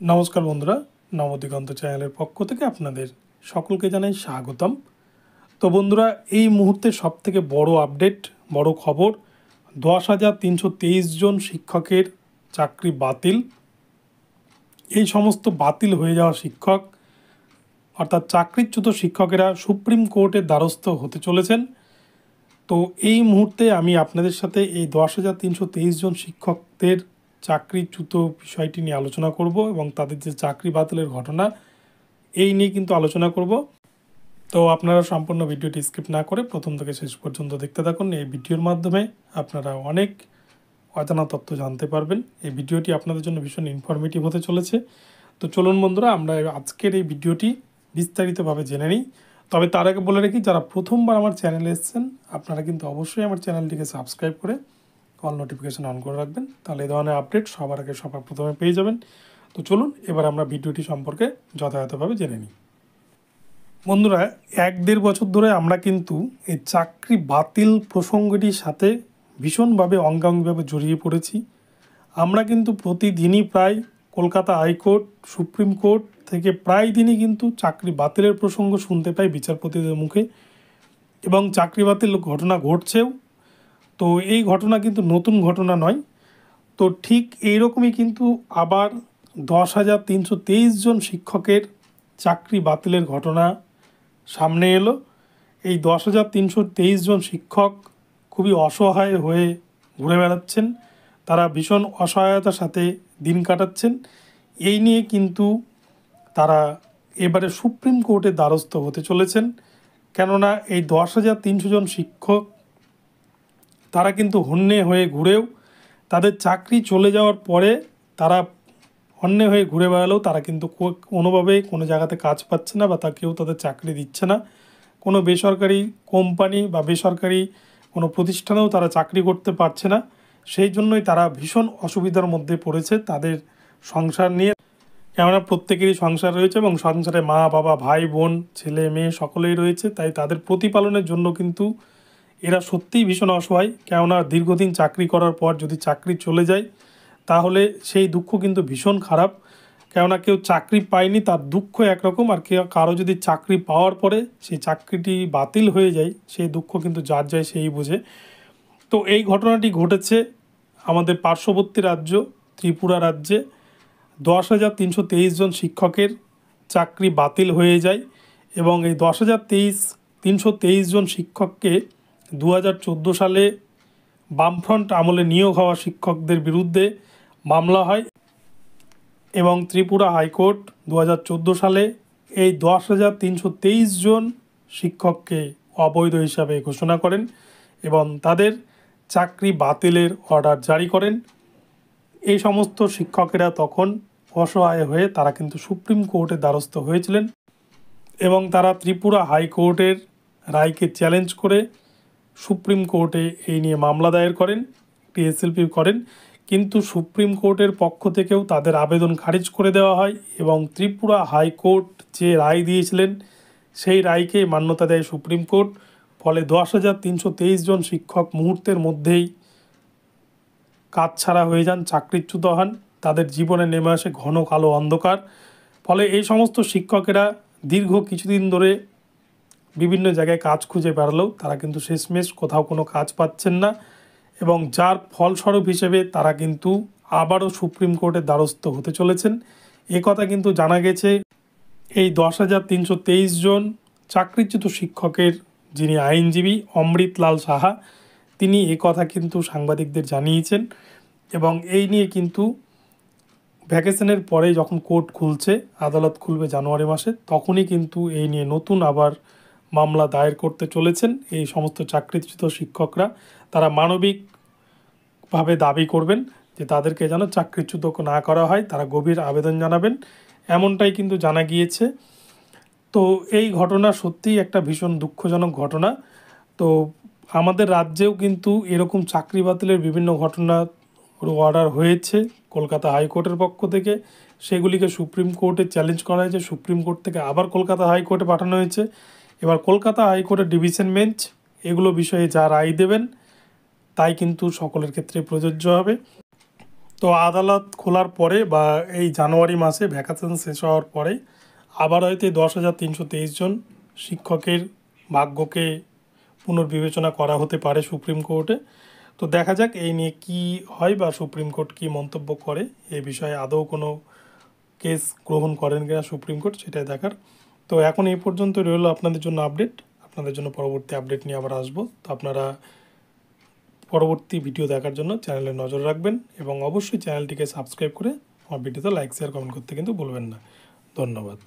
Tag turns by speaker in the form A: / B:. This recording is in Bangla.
A: নমস্কার বন্ধুরা, নবদিগন্ত চ্যানেলের পক্ষ থেকে আপনাদের সকলকে জানাই স্বাগতম। তো বন্ধুরা, এই মুহূর্তে সবথেকে বড় আপডেট, বড় খবর, 10,323 জন শিক্ষকের চাকরি বাতিল। এই সমস্ত বাতিল হয়ে যাওয়া শিক্ষক অর্থাৎ চাকরিচ্যুত শিক্ষকেরা সুপ্রিম কোর্টের দ্বারস্থ হতে চলেছেন। তো এই মুহূর্তে আমি আপনাদের সাথে এই 10,323 জন শিক্ষকদের চাকরিচ্যুত বিষয়টি নিয়ে আলোচনা করব এবং তাদের যে চাকরি বাতিলের ঘটনা এই নিয়ে কিন্তু আলোচনা করব। তো আপনারা সম্পূর্ণ ভিডিওটি স্কিপ না করে প্রথম থেকে শেষ পর্যন্ত দেখতে থাকুন। এই ভিডিওর মাধ্যমে আপনারা অনেক অজানা তথ্য জানতে পারবেন। এই ভিডিওটি আপনাদের জন্য ভীষণ ইনফরমেটিভ হতে চলেছে। তো চলুন বন্ধুরা, আমরা আজকের এই ভিডিওটি বিস্তারিতভাবে জেনে নিই। তবে তার আগে বলে রাখি, যারা প্রথমবার আমার চ্যানেলে এসেছেন আপনারা কিন্তু অবশ্যই আমার চ্যানেলটিকে সাবস্ক্রাইব করে অল নোটিফিকেশান অন করে রাখবেন, তাহলে এই ধরনের আপডেট সবার আগে সবার প্রথমে পেয়ে যাবেন। তো চলুন এবার আমরা ভিডিওটি সম্পর্কে যথাযথভাবে জেনে নিই। বন্ধুরা, 1-1.5 বছর ধরে আমরা কিন্তু এই চাকরি বাতিল প্রসঙ্গটির সাথে ভীষণভাবে অঙ্গাঙ্গিভাবে জড়িয়ে পড়েছি। আমরা কিন্তু প্রতিদিনই প্রায় কলকাতা হাইকোর্ট, সুপ্রিম কোর্ট থেকে প্রায় দিনই কিন্তু চাকরি বাতিলের প্রসঙ্গ শুনতে পাই বিচারপতিদের মুখে, এবং চাকরি বাতিল ঘটনা ঘটছেও। তো এই ঘটনা কিন্তু নতুন ঘটনা নয়। তো ঠিক এইরকমই কিন্তু আবার 10,323 জন শিক্ষকের চাকরি বাতিলের ঘটনা সামনে এলো। এই 10,323 জন শিক্ষক খুবই অসহায় হয়ে ঘুরে বেড়াচ্ছেন, তারা ভীষণ অসহায়তার সাথে দিন কাটাচ্ছেন। এই নিয়ে কিন্তু তারা এবারে সুপ্রিম কোর্টের দ্বারস্থ হতে চলেছেন। কেননা এই 10,300 জন শিক্ষক তারা কিন্তু হন্যে হয়ে ঘুরেও তাদের চাকরি চলে যাওয়ার পরে তারা হন্যে হয়ে ঘুরে বেড়ালেও তারা কিন্তু কোনোভাবেই কোনো জায়গাতে কাজ পাচ্ছে না, বা কেউ তাদের চাকরি দিচ্ছে না। কোনো বেসরকারি কোম্পানি বা বেসরকারি কোনো প্রতিষ্ঠানেও তারা চাকরি করতে পারছে না। সেই জন্যই তারা ভীষণ অসুবিধার মধ্যে পড়েছে তাদের সংসার নিয়ে। কেননা প্রত্যেকেরই সংসার রয়েছে এবং সংসারে মা বাবা, ভাই বোন, ছেলে মেয়ে সকলেই রয়েছে, তাই তাদের প্রতিপালনের জন্য কিন্তু এরা সত্যিই ভীষণ অসহায়। কেননা দীর্ঘদিন চাকরি করার পর যদি চাকরি চলে যায় তাহলে সেই দুঃখ কিন্তু ভীষণ খারাপ। কেননা কেউ চাকরি পায়নি তার দুঃখ একরকম, আর কারো যদি চাকরি পাওয়ার পরে সেই চাকরিটি বাতিল হয়ে যায় সেই দুঃখ কিন্তু যার যায় সেই বোঝে। তো এই ঘটনাটি ঘটেছে আমাদের পার্শ্ববর্তী রাজ্য ত্রিপুরা রাজ্যে। 10,323 জন শিক্ষকের চাকরি বাতিল হয়ে যায় এবং এই 10,323 জন শিক্ষককে 2014 সালে বামফ্রন্ট আমলে নিয়োগ হওয়া শিক্ষকদের বিরুদ্ধে মামলা হয় এবং ত্রিপুরা হাইকোর্ট 2014 সালে এই 10,323 জন শিক্ষককে অবৈধ হিসাবে ঘোষণা করেন এবং তাদের চাকরি বাতিলের অর্ডার জারি করেন। এই সমস্ত শিক্ষকেরা তখন অসহায় হয়ে তারা কিন্তু সুপ্রিম কোর্টের দ্বারস্থ হয়েছিলেন এবং তারা ত্রিপুরা হাইকোর্টের রায়কে চ্যালেঞ্জ করে সুপ্রিম কোর্টে এই নিয়ে মামলা দায়ের করেন, একটি এসএলপি করেন। কিন্তু সুপ্রিম কোর্টের পক্ষ থেকেও তাদের আবেদন খারিজ করে দেওয়া হয় এবং ত্রিপুরা হাইকোর্ট যে রায় দিয়েছিলেন সেই রায়কে মান্যতা দেয় সুপ্রিম কোর্ট। ফলে 10,323 জন শিক্ষক মুহূর্তের মধ্যেই কাজ ছাড়া হয়ে যান, চাকরিচ্যুত হন, তাদের জীবনে নেমে আসে ঘন কালো অন্ধকার। ফলে এই সমস্ত শিক্ষকেরা দীর্ঘ কিছুদিন ধরে বিভিন্ন জায়গায় কাজ খুঁজে বেড়ালেও তারা কিন্তু শেষমেশ কোথাও কোনো কাজ পাচ্ছেন না এবং যার ফলস্বরূপ হিসেবে তারা কিন্তু আবারও সুপ্রিম কোর্টের দ্বারস্থ হতে চলেছেন। কথা কিন্তু জানা গেছে এই 10,323 জন চাকরিচ্যুত শিক্ষকের যিনি আইনজীবী অমৃতলাল সাহা, তিনি কথা কিন্তু সাংবাদিকদের জানিয়েছেন এবং এই নিয়ে কিন্তু ভ্যাকেশনের পরে যখন কোর্ট খুলছে, আদালত খুলবে জানুয়ারি মাসে, তখনই কিন্তু এই নিয়ে নতুন আবার মামলা দায়ের করতে চলেছেন এই সমস্ত চাকরিচ্যুত শিক্ষকরা। তারা মানবিকভাবে দাবি করবেন যে তাদেরকে যেন চাকরিচ্যুত না করা হয়, তারা গভীর আবেদন জানাবেন, এমনটাই কিন্তু জানা গিয়েছে। তো এই ঘটনা সত্যিই একটা ভীষণ দুঃখজনক ঘটনা। তো আমাদের রাজ্যেও কিন্তু এরকম চাকরি বাতিলের বিভিন্ন ঘটনা অর্ডার হয়েছে কলকাতা হাইকোর্টের পক্ষ থেকে, সেগুলিকে সুপ্রিম কোর্টে চ্যালেঞ্জ করা হয়েছে। সুপ্রিম কোর্ট থেকে আবার কলকাতা হাইকোর্টে পাঠানো হয়েছে। এবার কলকাতা হাইকোর্টের ডিভিশন বেঞ্চ এগুলো বিষয়ে যা রায় দেবেন তাই কিন্তু সকলের ক্ষেত্রে প্রযোজ্য হবে। তো আদালত খোলার পরে বা এই জানুয়ারি মাসে ভ্যাকেশন শেষ হওয়ার পরে আবার হয়তো এই 10,323 জন শিক্ষকের ভাগ্যকে পুনর্বিবেচনা করা হতে পারে সুপ্রিম কোর্টে। তো দেখা যাক এই নিয়ে কি হয় বা সুপ্রিম কোর্ট কী মন্তব্য করে, এই বিষয়ে আদৌ কোনো কেস গ্রহণ করেন কিনা সুপ্রিম কোর্ট, সেটাই দেখার। তো এখন এই পর্যন্ত রইল আপনাদের জন্য আপডেট। আপনাদের জন্য পরবর্তী আপডেট নিয়ে আবার আসবো। তো আপনারা পরবর্তী ভিডিও দেখার জন্য চ্যানেলে নজর রাখবেন এবং অবশ্যই চ্যানেলটিকে সাবস্ক্রাইব করে আমার ভিডিওতে লাইক শেয়ার কমেন্ট করতে কিন্তু ভুলবেন না। ধন্যবাদ।